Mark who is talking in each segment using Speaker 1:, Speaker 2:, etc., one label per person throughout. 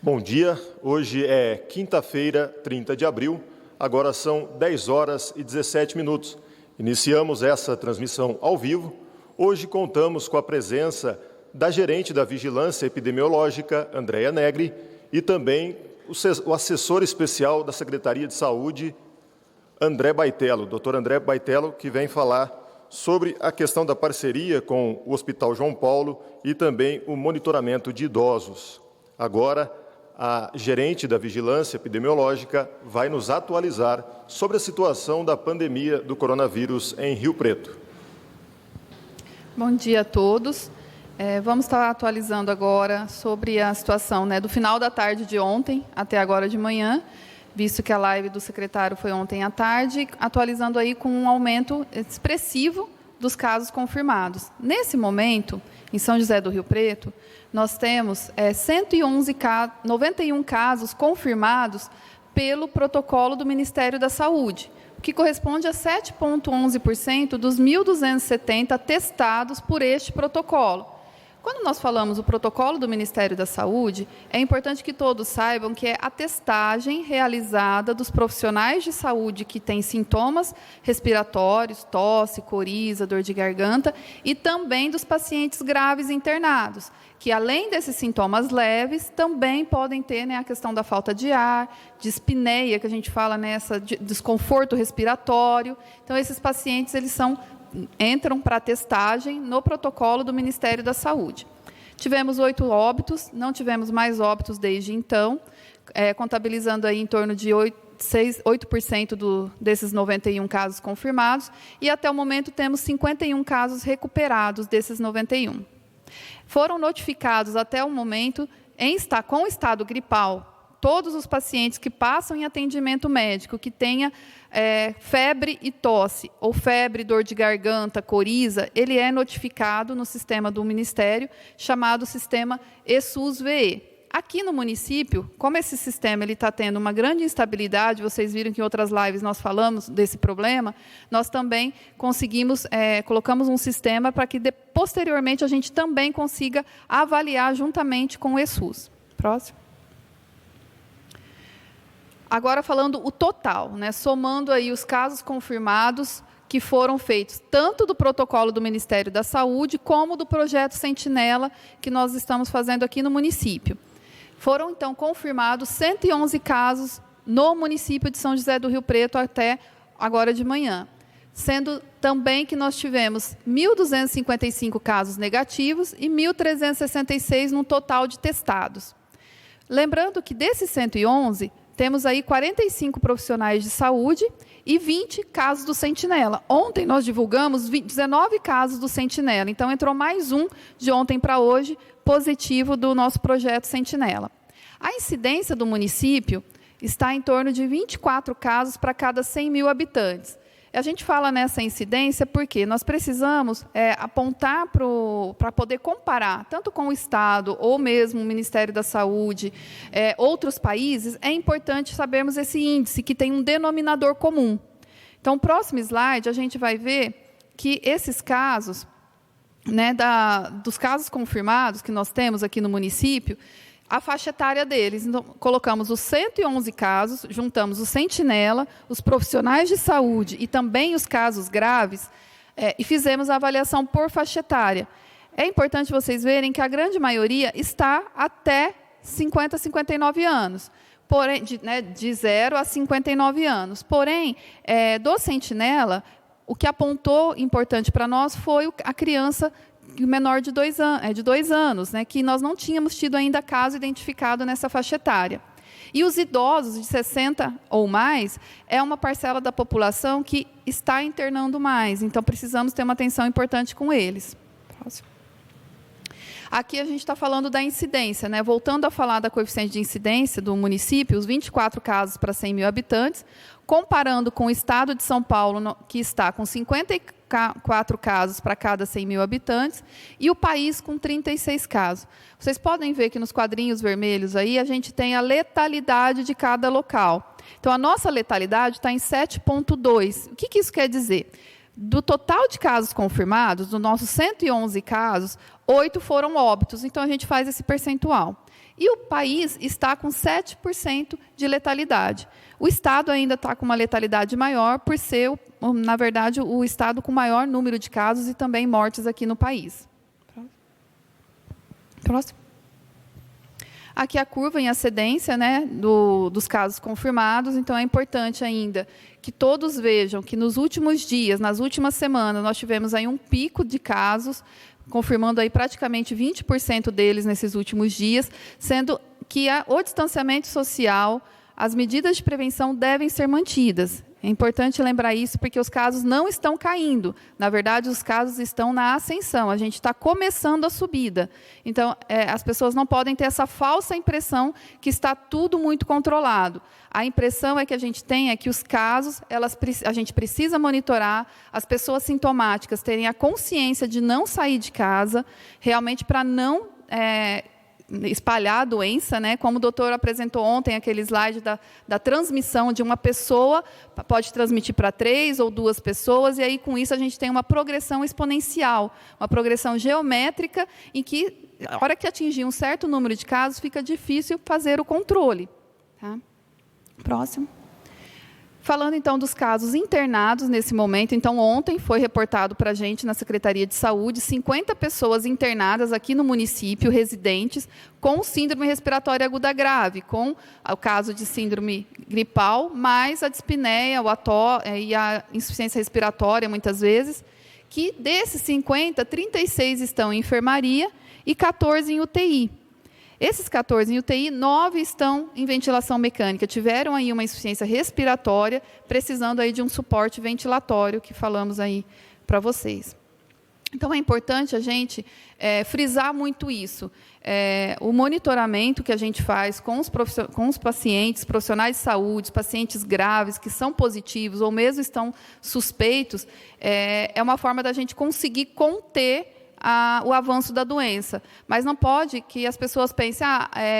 Speaker 1: Bom dia, hoje é quinta-feira, 30 de abril, agora são 10 horas e 17 minutos. Iniciamos essa transmissão ao vivo. Hoje contamos com a presença da gerente da Vigilância Epidemiológica, Andréia Negri, e também o assessor especial da Secretaria de Saúde, André Baitello, doutor André Baitello, que vem falar sobre a questão da parceria com o Hospital João Paulo e também o monitoramento de idosos. Agora, a gerente da Vigilância Epidemiológica vai nos atualizar sobre a situação da pandemia do coronavírus em Rio Preto.
Speaker 2: Bom dia a todos. Vamos estar atualizando agora sobre a situação do final da tarde de ontem até agora de manhã, visto que a live do secretário foi ontem à tarde, atualizando aí com um aumento expressivo dos casos confirmados. Nesse momento, em São José do Rio Preto, nós temos 91 casos confirmados pelo protocolo do Ministério da Saúde, o que corresponde a 7,11% dos 1.270 testados por este protocolo. Quando nós falamos do protocolo do Ministério da Saúde, é importante que todos saibam que é a testagem realizada dos profissionais de saúde que têm sintomas respiratórios, tosse, coriza, dor de garganta, e também dos pacientes graves internados, que além desses sintomas leves, também podem ter a questão da falta de ar, dispneia, que a gente fala desconforto respiratório. Então, esses pacientes entram para a testagem no protocolo do Ministério da Saúde. Tivemos 8 óbitos, não tivemos mais óbitos desde então, contabilizando aí em torno de 8% desses 91 casos confirmados, e até o momento temos 51 casos recuperados desses 91. Foram notificados até o momento, com estado gripal, todos os pacientes que passam em atendimento médico, que tenha febre e tosse, ou febre, dor de garganta, coriza, ele é notificado no sistema do Ministério, chamado sistema ESUS-VE. Aqui no município, como esse sistema está tendo uma grande instabilidade, vocês viram que em outras lives nós falamos desse problema, nós também colocamos um sistema para que posteriormente a gente também consiga avaliar juntamente com o ESUS. Próximo. Agora falando o total, somando aí os casos confirmados que foram feitos tanto do protocolo do Ministério da Saúde como do projeto Sentinela que nós estamos fazendo aqui no município. Foram então confirmados 111 casos no município de São José do Rio Preto até agora de manhã, sendo também que nós tivemos 1.255 casos negativos e 1.366 no total de testados. Lembrando que desses 111, temos aí 45 profissionais de saúde e 20 casos do Sentinela. Ontem nós divulgamos 19 casos do Sentinela, então entrou mais um de ontem para hoje, positivo do nosso projeto Sentinela. A incidência do município está em torno de 24 casos para cada 100 mil habitantes. A gente fala nessa incidência porque nós precisamos apontar para poder comparar, tanto com o Estado ou mesmo o Ministério da Saúde, outros países, é importante sabermos esse índice, que tem um denominador comum. Então, no próximo slide, a gente vai ver que esses casos, dos casos confirmados que nós temos aqui no município, a faixa etária deles. Então, colocamos os 111 casos, juntamos o Sentinela, os profissionais de saúde e também os casos graves, e fizemos a avaliação por faixa etária. É importante vocês verem que a grande maioria está até 50 a 59 anos, porém, de 0 a 59 anos. Porém, do Sentinela, o que apontou importante para nós foi a criança menor de 2 anos, que nós não tínhamos tido ainda caso identificado nessa faixa etária. E os idosos de 60 ou mais é uma parcela da população que está internando mais, então precisamos ter uma atenção importante com eles. Próximo. Aqui a gente está falando da incidência, voltando a falar da coeficiente de incidência do município, os 24 casos para 100 mil habitantes, comparando com o estado de São Paulo, que está com 54 casos para cada 100 mil habitantes, e o país com 36 casos. Vocês podem ver que nos quadrinhos vermelhos aí a gente tem a letalidade de cada local. Então, a nossa letalidade está em 7,2. O que isso quer dizer? Do total de casos confirmados, dos nossos 111 casos, 8 foram óbitos. Então, a gente faz esse percentual. E o país está com 7% de letalidade. O Estado ainda está com uma letalidade maior, por ser, na verdade, o Estado com maior número de casos e também mortes aqui no país. Próximo. Aqui a curva em ascendência, né, dos casos confirmados. Então, é importante ainda que todos vejam que nos últimos dias, nas últimas semanas, nós tivemos aí um pico de casos, confirmando aí praticamente 20% deles nesses últimos dias, sendo que o distanciamento social, as medidas de prevenção devem ser mantidas. É importante lembrar isso, porque os casos não estão caindo. Na verdade, os casos estão na ascensão. A gente está começando a subida. Então, as pessoas não podem ter essa falsa impressão que está tudo muito controlado. A impressão que a gente tem é que os casos, a gente precisa monitorar, as pessoas sintomáticas terem a consciência de não sair de casa, realmente para não espalhar a doença, né? Como o doutor apresentou ontem, aquele slide da transmissão de uma pessoa, pode transmitir para 3 ou 2 pessoas, e aí com isso a gente tem uma progressão exponencial, uma progressão geométrica, em que, na hora que atingir um certo número de casos, fica difícil fazer o controle. Tá? Próximo. Falando, então, dos casos internados nesse momento, então, ontem foi reportado para a gente, na Secretaria de Saúde, 50 pessoas internadas aqui no município, residentes, com síndrome respiratória aguda grave, com o caso de síndrome gripal, mais a dispneia, o ató e a insuficiência respiratória, muitas vezes, que desses 50, 36 estão em enfermaria e 14 em UTI. Esses 14 em UTI, 9 estão em ventilação mecânica, tiveram aí uma insuficiência respiratória, precisando aí de um suporte ventilatório, que falamos aí para vocês. Então, é importante a gente frisar muito isso. O monitoramento que a gente faz com os pacientes, profissionais de saúde, pacientes graves, que são positivos ou mesmo estão suspeitos, é uma forma da gente conseguir conter o avanço da doença. Mas não pode que as pessoas pensem,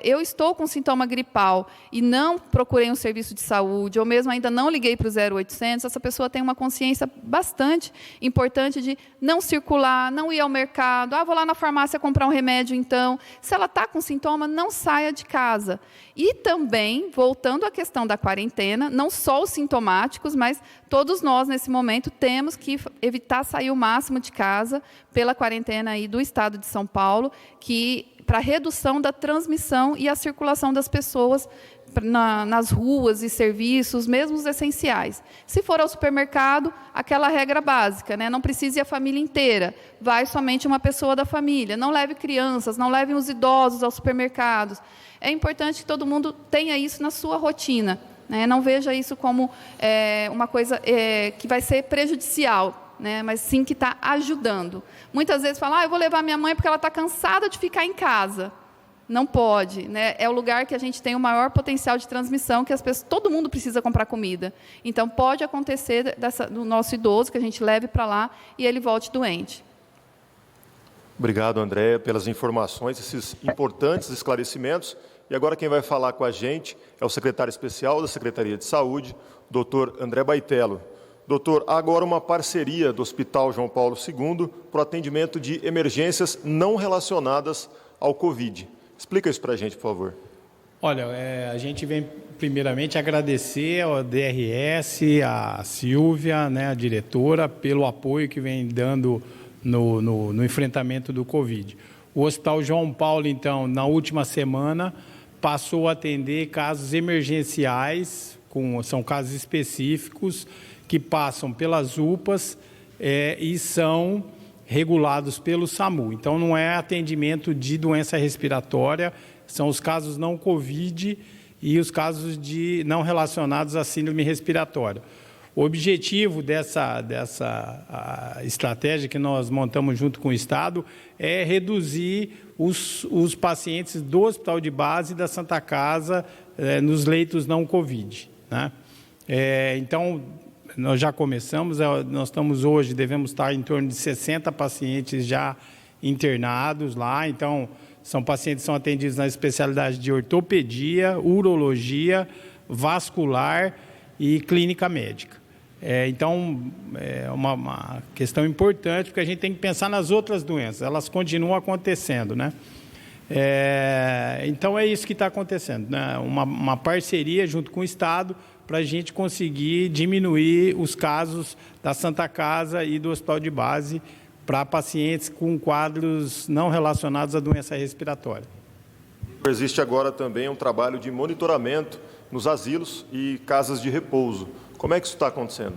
Speaker 2: eu estou com sintoma gripal e não procurei um serviço de saúde, ou mesmo ainda não liguei para o 0800, essa pessoa tem uma consciência bastante importante de não circular, não ir ao mercado, vou lá na farmácia comprar um remédio, então. Se ela está com sintoma, não saia de casa. E também, voltando à questão da quarentena, não só os sintomáticos, mas todos nós, nesse momento, temos que evitar sair o máximo de casa pela quarentena aí do Estado de São Paulo, para redução da transmissão e a circulação das pessoas nas ruas e serviços, mesmo os essenciais. Se for ao supermercado, aquela regra básica, né? Não precisa ir a família inteira, vai somente uma pessoa da família. Não leve crianças, não levem os idosos aos supermercados. É importante que todo mundo tenha isso na sua rotina, né? Não veja isso como uma coisa que vai ser prejudicial, né? Mas sim que está ajudando. Muitas vezes falam, eu vou levar minha mãe porque ela está cansada de ficar em casa. Não pode, né? É o lugar que a gente tem o maior potencial de transmissão, que todo mundo precisa comprar comida. Então, pode acontecer do nosso idoso, que a gente leve para lá e ele volte doente.
Speaker 1: Obrigado, André, pelas informações, esses importantes esclarecimentos. E agora quem vai falar com a gente é o secretário especial da Secretaria de Saúde, doutor André Baitello. Doutor, há agora uma parceria do Hospital João Paulo II para o atendimento de emergências não relacionadas ao Covid. Explica isso para a gente, por favor.
Speaker 3: Olha, a gente vem primeiramente agradecer ao DRS, a Silvia, né, a diretora, pelo apoio que vem dando no enfrentamento do Covid. O Hospital João Paulo, então, na última semana, passou a atender casos emergenciais, são casos específicos, que passam pelas UPAs e são regulados pelo SAMU. Então, não é atendimento de doença respiratória, são os casos não Covid e os casos não relacionados à síndrome respiratória. O objetivo dessa estratégia que nós montamos junto com o Estado é reduzir os pacientes do Hospital de Base e da Santa Casa nos leitos não Covid, né? Então, nós já começamos, nós estamos hoje, devemos estar em torno de 60 pacientes já internados lá. Então, são pacientes que são atendidos na especialidade de ortopedia, urologia, vascular e clínica médica. Então, é uma questão importante, porque a gente tem que pensar nas outras doenças, elas continuam acontecendo, né? Então, é isso que está acontecendo, né? Uma parceria junto com o Estado para a gente conseguir diminuir os casos da Santa Casa e do Hospital de Base para pacientes com quadros não relacionados à doença respiratória.
Speaker 1: Existe agora também um trabalho de monitoramento nos asilos e casas de repouso. Como é que isso está acontecendo?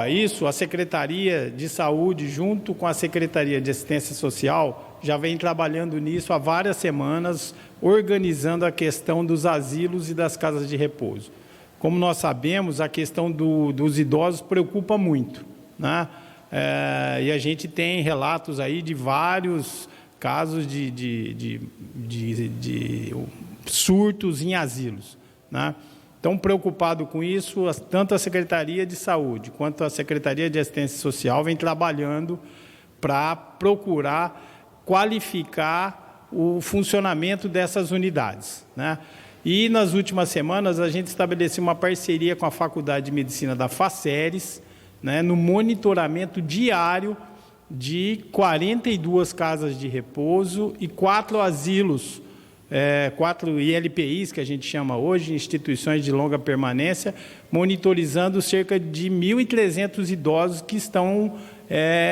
Speaker 3: Isso, a Secretaria de Saúde, junto com a Secretaria de Assistência Social, já vem trabalhando nisso há várias semanas, organizando a questão dos asilos e das casas de repouso. Como nós sabemos, a questão dos idosos preocupa muito, né? E a gente tem relatos aí de vários casos de surtos em asilos, né? Então, preocupado com isso, tanto a Secretaria de Saúde quanto a Secretaria de Assistência Social vem trabalhando para procurar qualificar o funcionamento dessas unidades, né? E, nas últimas semanas, a gente estabeleceu uma parceria com a Faculdade de Medicina da FACERES, né, no monitoramento diário de 42 casas de repouso e 4 asilos, 4 ILPIs, que a gente chama hoje, instituições de longa permanência, monitorizando cerca de 1.300 idosos que estão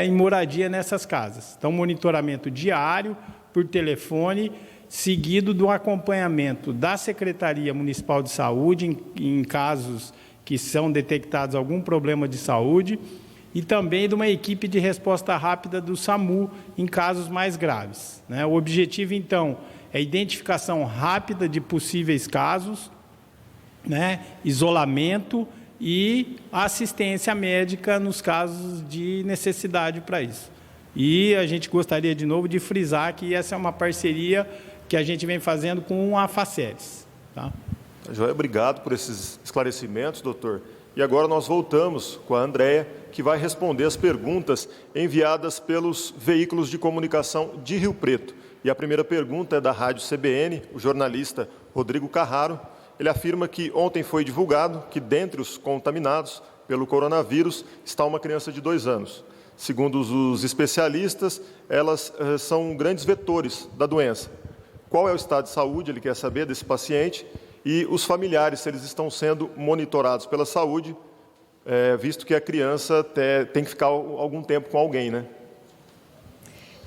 Speaker 3: em moradia nessas casas. Então, monitoramento diário, por telefone, seguido do acompanhamento da Secretaria Municipal de Saúde em casos que são detectados algum problema de saúde e também de uma equipe de resposta rápida do SAMU em casos mais graves, né? O objetivo, então, é a identificação rápida de possíveis casos, né? Isolamento e assistência médica nos casos de necessidade para isso. E a gente gostaria, de novo, de frisar que essa é uma parceria que a gente vem fazendo com a FACERES, tá?
Speaker 1: Joia, obrigado por esses esclarecimentos, doutor. E agora nós voltamos com a Andréia, que vai responder as perguntas enviadas pelos veículos de comunicação de Rio Preto. E a primeira pergunta é da Rádio CBN, o jornalista Rodrigo Carraro. Ele afirma que ontem foi divulgado que, dentre os contaminados pelo coronavírus, está uma criança de 2 anos. Segundo os especialistas, elas são grandes vetores da doença. Qual é o estado de saúde, ele quer saber, desse paciente, e os familiares, se eles estão sendo monitorados pela saúde, visto que a criança tem que ficar algum tempo com alguém, né?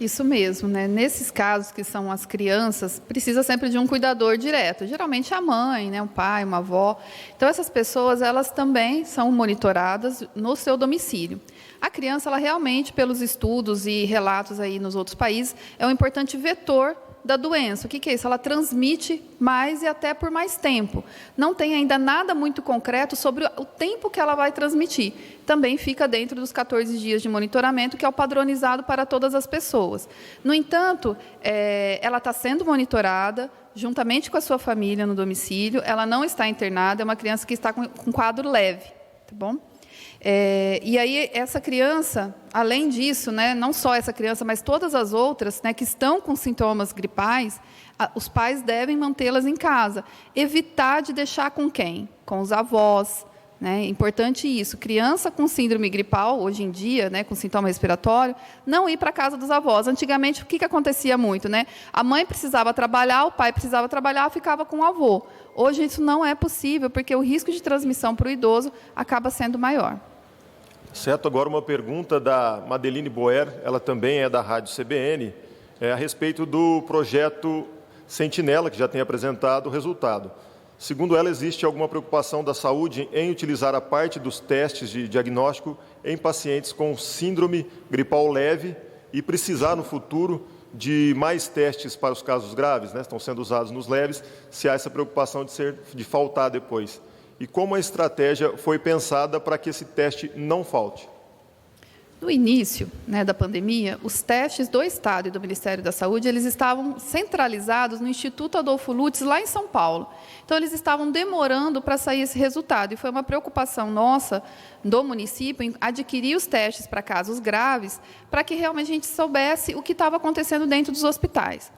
Speaker 2: Isso mesmo, né? Nesses casos que são as crianças, precisa sempre de um cuidador direto, geralmente a mãe, né? Um pai, uma avó. Então, essas pessoas, elas também são monitoradas no seu domicílio. A criança, ela realmente, pelos estudos e relatos aí nos outros países, é um importante vetor da doença. O que é isso? Ela transmite mais e até por mais tempo. Não tem ainda nada muito concreto sobre o tempo que ela vai transmitir. Também fica dentro dos 14 dias de monitoramento, que é o padronizado para todas as pessoas. No entanto, ela está sendo monitorada juntamente com a sua família no domicílio, ela não está internada, é uma criança que está com quadro leve, tá bom? E aí, essa criança, além disso, né, não só essa criança, mas todas as outras, né, que estão com sintomas gripais, os pais devem mantê-las em casa. Evitar de deixar com quem? Com os avós. Né? É importante isso. Criança com síndrome gripal, hoje em dia, né, com sintoma respiratório, não ir para a casa dos avós. Antigamente, o que acontecia muito? Né? A mãe precisava trabalhar, o pai precisava trabalhar, ficava com o avô. Hoje, isso não é possível, porque o risco de transmissão para o idoso acaba sendo maior.
Speaker 1: Certo, agora uma pergunta da Madeline Boer, ela também é da Rádio CBN, a respeito do projeto Sentinela, que já tem apresentado o resultado. Segundo ela, existe alguma preocupação da saúde em utilizar a parte dos testes de diagnóstico em pacientes com síndrome gripal leve e precisar, no futuro, de mais testes para os casos graves, né? Estão sendo usados nos leves, se há essa preocupação de faltar depois. E como a estratégia foi pensada para que esse teste não falte?
Speaker 2: No início, né, da pandemia, os testes do Estado e do Ministério da Saúde, eles estavam centralizados no Instituto Adolfo Lutz, lá em São Paulo. Então, eles estavam demorando para sair esse resultado. E foi uma preocupação nossa, do município, em adquirir os testes para casos graves, para que realmente a gente soubesse o que estava acontecendo dentro dos hospitais.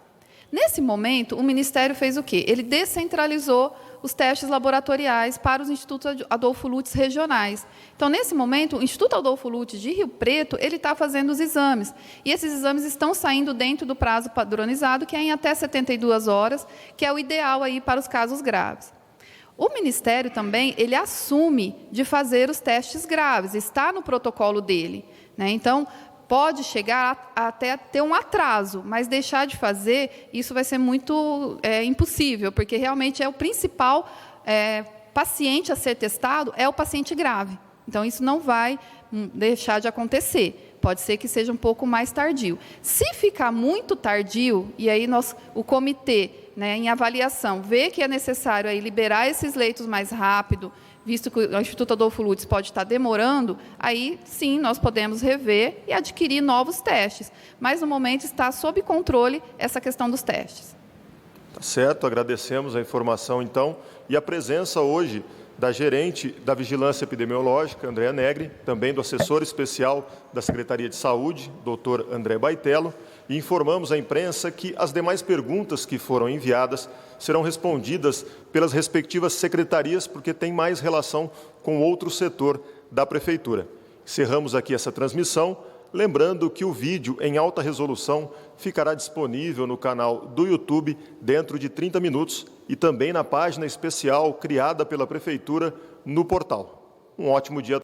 Speaker 2: Nesse momento, o Ministério fez o quê? Ele descentralizou os testes laboratoriais para os Institutos Adolfo Lutz regionais. Então, nesse momento, o Instituto Adolfo Lutz de Rio Preto, ele está fazendo os exames. E esses exames estão saindo dentro do prazo padronizado, que é em até 72 horas, que é o ideal aí para os casos graves. O Ministério também, ele assume de fazer os testes graves, está no protocolo dele, né? Então, pode chegar até ter um atraso, mas deixar de fazer, isso vai ser muito impossível, porque realmente é o principal paciente a ser testado, é o paciente grave. Então, isso não vai deixar de acontecer. Pode ser que seja um pouco mais tardio. Se ficar muito tardio, e aí o comitê, né, em avaliação, vê que é necessário aí liberar esses leitos mais rápido, visto que o Instituto Adolfo Lutz pode estar demorando, aí sim nós podemos rever e adquirir novos testes. Mas no momento está sob controle essa questão dos testes.
Speaker 1: Tá certo, agradecemos a informação então e a presença hoje da gerente da Vigilância Epidemiológica, Andréa Negri, também do assessor especial da Secretaria de Saúde, doutor André Baitello, e informamos à imprensa que as demais perguntas que foram enviadas serão respondidas pelas respectivas secretarias, porque tem mais relação com outro setor da Prefeitura. Encerramos aqui essa transmissão, lembrando que o vídeo em alta resolução ficará disponível no canal do YouTube dentro de 30 minutos e também na página especial criada pela Prefeitura no portal. Um ótimo dia a todos.